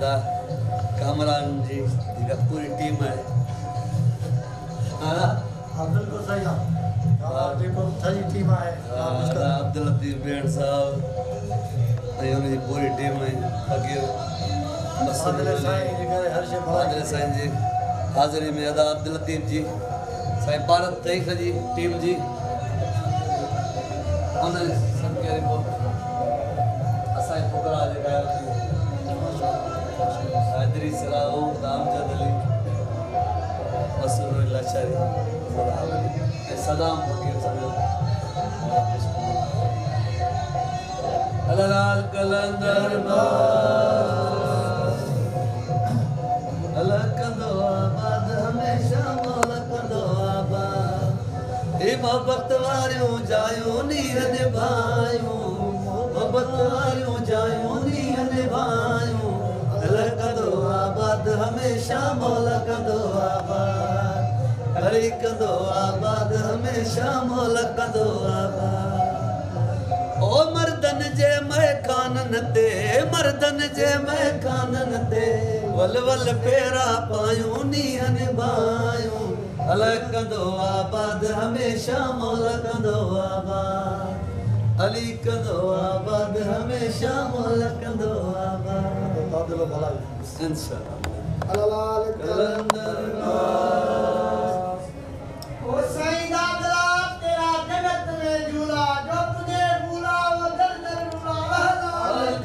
अदा कामरान जी जेका पूरी टीम है हाँ बिल्कुल सही हाँ देखो सही टीम है अब्दुल लतीफ बेंड साहब ऐं हुन जी पूरी टीम है फकीर मसद आदिल साईं जी हाज़िरी में अदा अब्दुल लतीफ जी साईं भारत तईख जी टीम जी उन सब के रिपोर्ट असांजे फुकरा जेका हैदरी सलाहू दामजद अली मसूर लाचारी सदाम फकीर साहब अलाल कलंदर अलकंदो आबाद हमेशा मोलकंदो आबाद ए मोहब्बत वारियों जायूं नीर निभायूं मोहब्बत वारियों जायूं नीर निभायूं अलकंदो आबाद हमेशा मोलकंदो आबाद अलकंदो आबाद हमेशा मोलकंदो आबाद ओ मर्दन जे महकानन ते मर्दन जे महकानन ते वल वल पेरा पायूं नीहन बायूं अलकंदो आबाद हमेशा मोलकंदो आबाद अली कंदो आबाद हमेशा मोलकंदो आबाद इंशाअल्लाह अलाल कलंदर ओ साईं दादरा तेरा जगत में झूला जो तुझे भूला वो दर दर भूला अलाल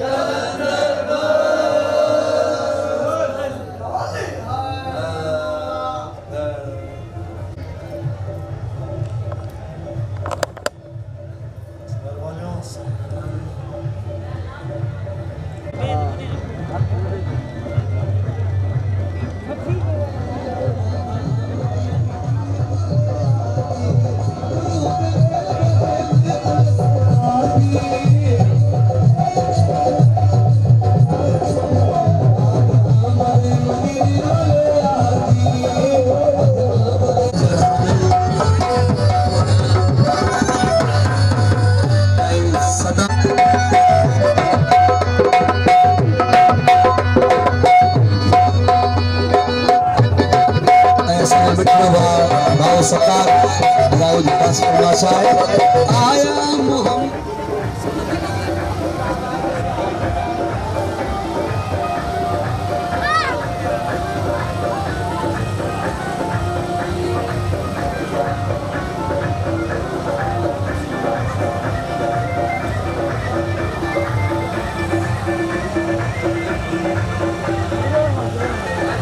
सरकार आया मोहम्मद